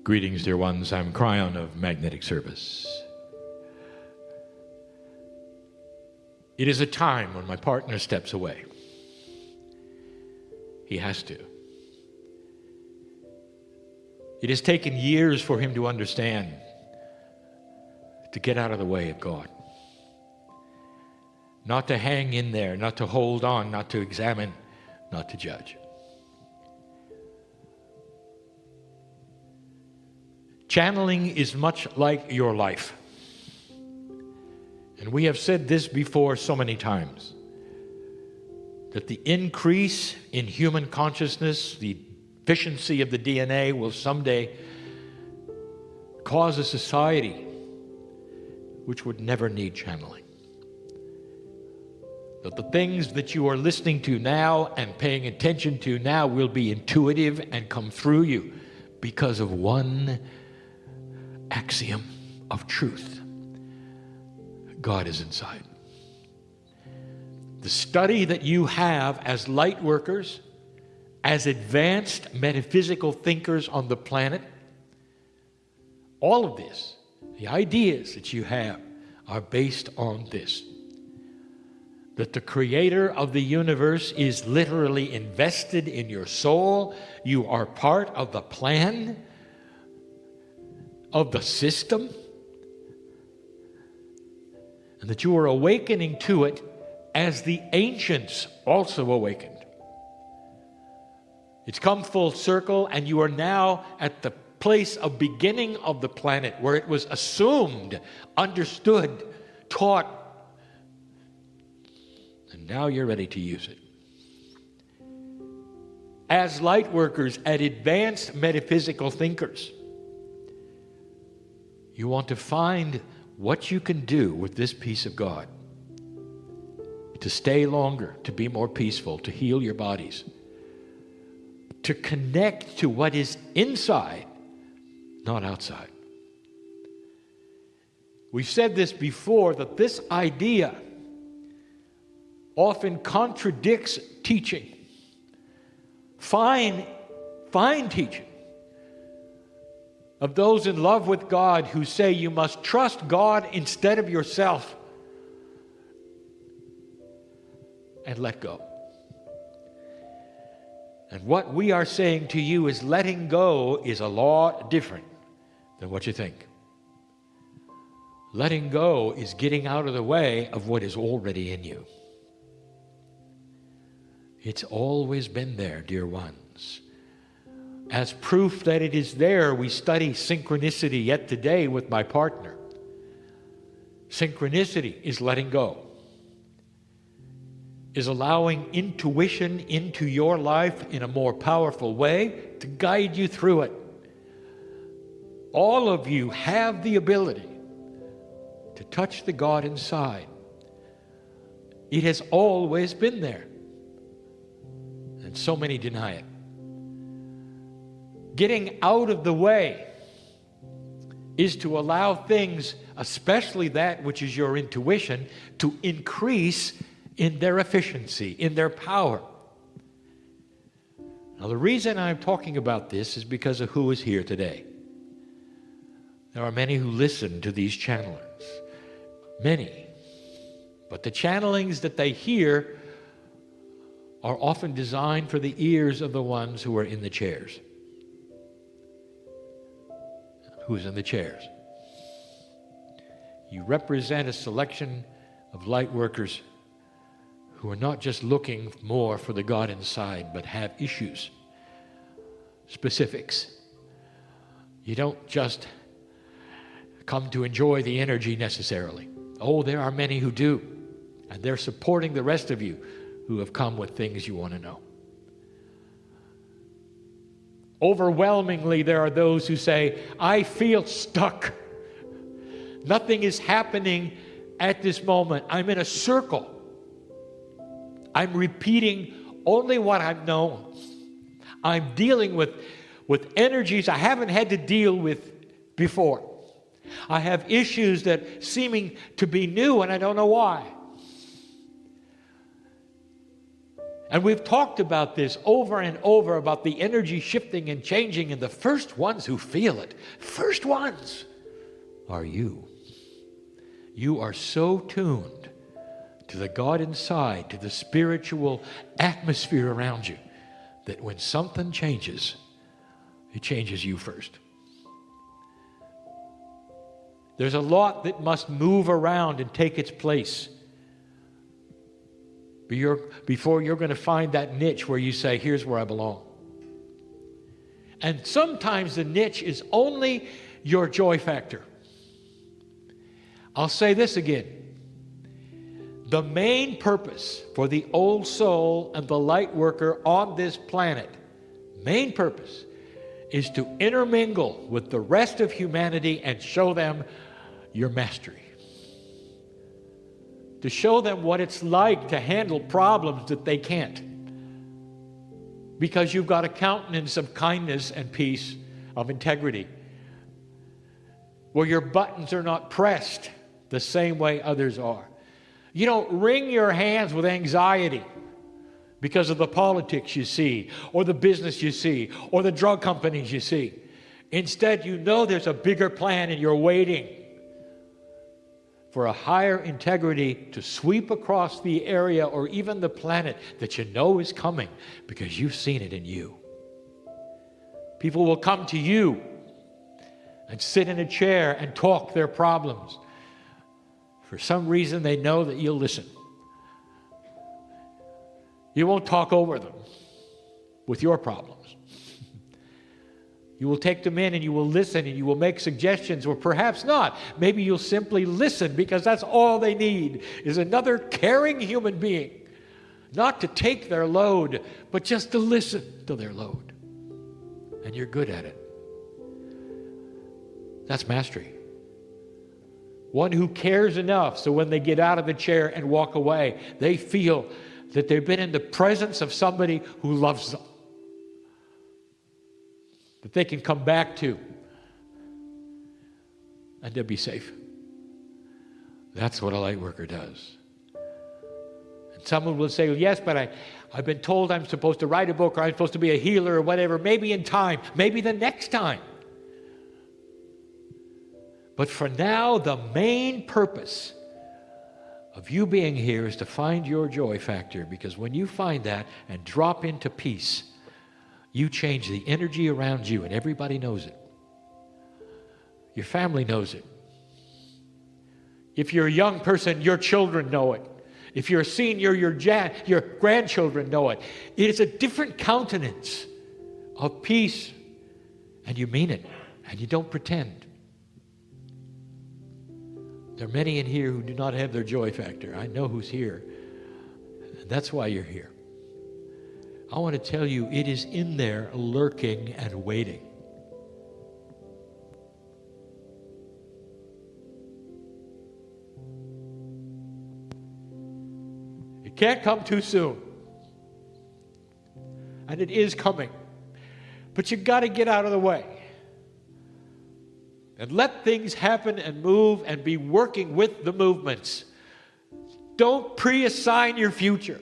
Greetings, dear ones. I'm Kryon of Magnetic Service. It is a time when my partner steps away. He has to. It has taken years for him to understand, to get out of the way of God. Not to hang in there, not to hold on, not to examine, not to judge. Channeling is much like your life. And we have said this before so many times, that the increase in human consciousness, the efficiency of the DNA will someday cause a society which would never need channeling. That the things that you are listening to now and paying attention to now will be intuitive and come through you because of one axiom of truth. God is inside. The study that you have as light workers, as advanced metaphysical thinkers on the planet, all of this, the ideas that you have are based on this. That the creator of the universe is literally invested in your soul. You are part of the plan, of the system, and that you are awakening to it as the ancients also awakened. It's come full circle, and you are now at the place of beginning of the planet where it was assumed, understood, taught, and now you're ready to use it. As light workers, as advanced metaphysical thinkers, you want to find what you can do with this piece of God to stay longer, to be more peaceful, to heal your bodies, to connect to what is inside, not outside. We've said this before, that this idea often contradicts teaching. Fine teaching of those in love with God who say you must trust God instead of yourself and let go. And what we are saying to you is letting go is a lot different than what you think. Letting go is getting out of the way of what is already in you. It's always been there, dear ones. As proof that it is there, we study synchronicity yet today with my partner. Synchronicity is letting go, is allowing intuition into your life in a more powerful way to guide you through it. All of you have the ability to touch the God inside. It has always been there. And so many deny it. Getting out of the way is to allow things, especially that which is your intuition, to increase in their efficiency, in their power. Now, the reason I'm talking about this is because of who is here today. There are many who listen to these channelings. Many. But the channelings that they hear are often designed for the ears of the ones who are in the chairs. Who's in the chairs? You represent a selection of light workers who are not just looking more for the God inside, but have issues, specifics. You don't just come to enjoy the energy necessarily. Oh, there are many who do, and they're supporting the rest of you who have come with things you want to know. Overwhelmingly, there are those who say, I feel stuck. Nothing is happening at this moment. I'm in a circle. I'm repeating only what I've known. I'm dealing with energies I haven't had to deal with before. I have issues that seeming to be new and I don't know why. And we've talked about this over and over, about the energy shifting and changing, and the first ones who feel it, first ones, are you. You are so tuned to the God inside, to the spiritual atmosphere around you, that when something changes, it changes you first. There's a lot that must move around and take its place before you're going to find that niche where you say, here's where I belong. And sometimes the niche is only your joy factor. I'll say this again. The main purpose for the old soul and the light worker on this planet, main purpose, is to intermingle with the rest of humanity and show them your mastery. To show them what it's like to handle problems that they can't. Because you've got a countenance of kindness and peace, of integrity, where your buttons are not pressed the same way others are. You don't wring your hands with anxiety because of the politics you see, or the business you see, or the drug companies you see. Instead, you know there's a bigger plan and you're waiting for a higher integrity to sweep across the area or even the planet that you know is coming because you've seen it in you. People will come to you and sit in a chair and talk their problems. For some reason, they know that you'll listen. You won't talk over them with your problems. You will take them in and you will listen and you will make suggestions, or perhaps not. Maybe you'll simply listen, because that's all they need, is another caring human being. Not to take their load, but just to listen to their load. And you're good at it. That's mastery. One who cares enough so when they get out of the chair and walk away, they feel that they've been in the presence of somebody who loves them, that they can come back to, and they'll be safe. That's what a light worker does. And someone will say, well, yes, but I've been told I'm supposed to write a book, or I'm supposed to be a healer, or whatever, maybe in time, maybe the next time. But for now, the main purpose of you being here is to find your joy factor, because when you find that and drop into peace, you change the energy around you, and everybody knows it. Your family knows it. If you're a young person, your children know it. If you're a senior, your grandchildren know it. It is a different countenance of peace, and you mean it, and you don't pretend. There are many in here who do not have their joy factor. I know who's here, and that's why you're here. I want to tell you, it is in there lurking and waiting. It can't come too soon. And it is coming. But you've got to get out of the way. And let things happen and move and be working with the movements. Don't pre-assign your future.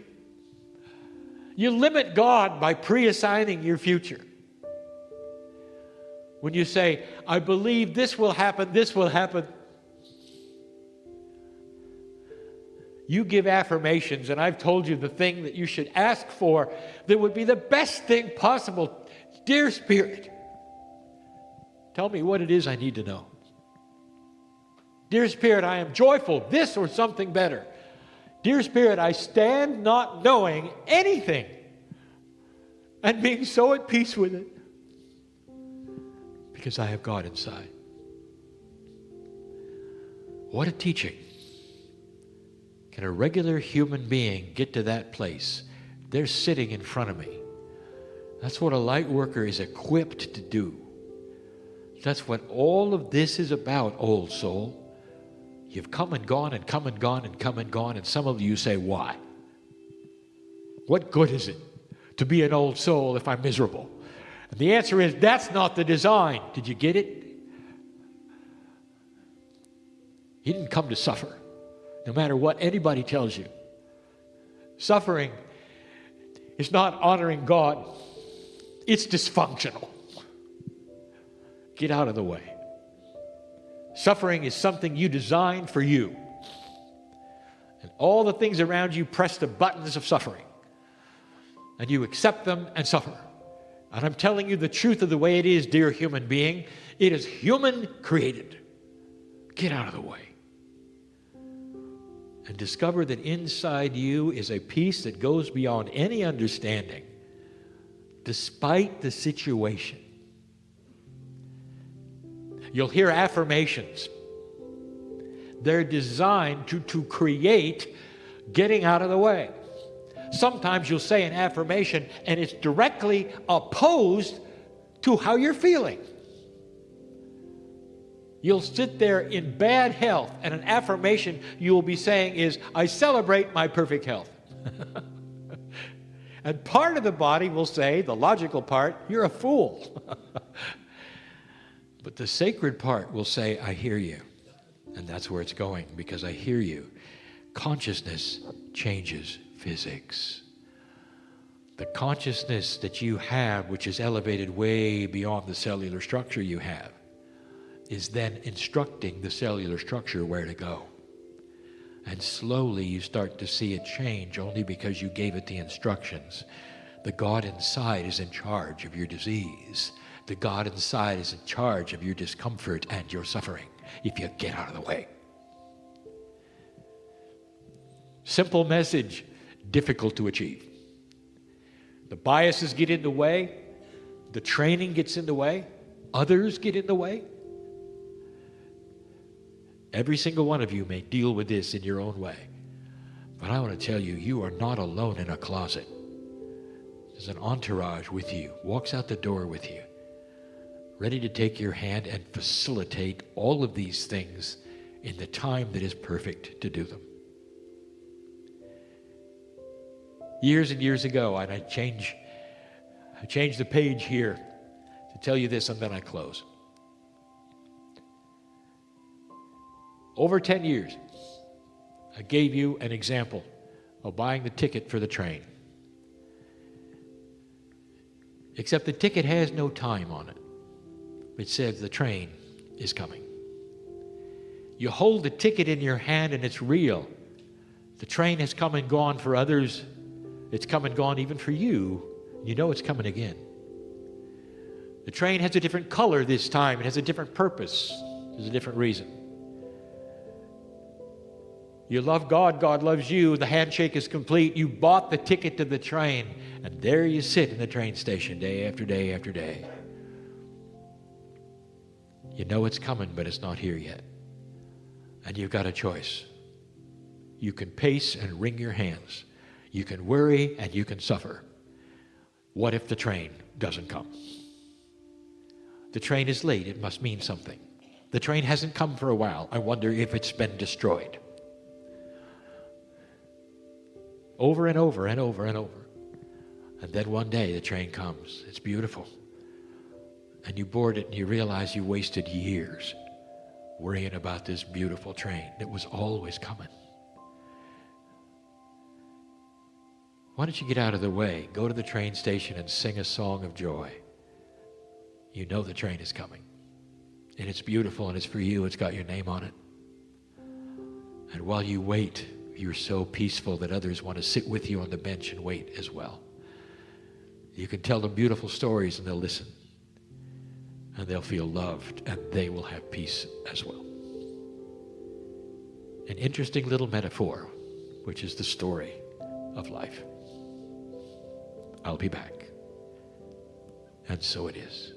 You limit God by pre-assigning your future. When you say, I believe this will happen, this will happen. You give affirmations, and I've told you the thing that you should ask for that would be the best thing possible. Dear Spirit, tell me what it is I need to know. Dear Spirit, I am joyful, this or something better. Dear Spirit, I stand not knowing anything and being so at peace with it because I have God inside. What a teaching. Can a regular human being get to that place? They're sitting in front of me. That's what a light worker is equipped to do. That's what all of this is about, old soul. You've come and gone and come and gone and come and gone, and some of you say, why? What good is it to be an old soul if I'm miserable? And the answer is, that's not the design. Did you get it? You didn't come to suffer, no matter what anybody tells you. Suffering It's not honoring God. It's dysfunctional. Get out of the way. Suffering is something you designed for you. And all the things around you press the buttons of suffering. And you accept them and suffer. And I'm telling you the truth of the way it is, dear human being. It is human created. Get out of the way. And discover that inside you is a peace that goes beyond any understanding, despite the situation. You'll hear affirmations. They're designed to create getting out of the way. Sometimes you'll say an affirmation and it's directly opposed to how you're feeling. You'll sit there in bad health and an affirmation you will be saying is, I celebrate my perfect health. And part of the body will say, the logical part, you're a fool. But the sacred part will say, I hear you. And that's where it's going, because I hear you. Consciousness changes physics. The consciousness that you have, which is elevated way beyond the cellular structure you have, is then instructing the cellular structure where to go. And slowly you start to see it change only because you gave it the instructions. The God inside is in charge of your disease. The God inside is in charge of your discomfort and your suffering, if you get out of the way. Simple message, difficult to achieve. The biases get in the way. The training gets in the way. Others get in the way. Every single one of you may deal with this in your own way. But I want to tell you, you are not alone in a closet. There's an entourage with you, walks out the door with you, ready to take your hand and facilitate all of these things in the time that is perfect to do them. Years and years ago, and I change the page here to tell you this, and then I close. Over 10 years, I gave you an example of buying the ticket for the train. Except the ticket has no time on it. It says the train is coming. You hold the ticket in your hand and it's real. The train has come and gone for others. It's come and gone even for you. You know it's coming again. The train has a different color this time. It has a different purpose. There's a different reason. You love God, God loves you. The handshake is complete. You bought the ticket to the train, and there you sit in the train station day after day after day. You know it's coming, but it's not here yet. And you've got a choice. You can pace and wring your hands. You can worry and you can suffer. What if the train doesn't come? The train is late. It must mean something. The train hasn't come for a while. I wonder if it's been destroyed. Over and over and over and over. And then one day the train comes. It's beautiful. And you board it and you realize you wasted years worrying about this beautiful train that was always coming. Why don't you get out of the way, go to the train station and sing a song of joy. You know the train is coming. And it's beautiful and it's for you. It's got your name on it. And while you wait, you're so peaceful that others want to sit with you on the bench and wait as well. You can tell them beautiful stories and they'll listen. And they'll feel loved and they will have peace as well. An interesting little metaphor, which is the story of life. I'll be back. And so it is.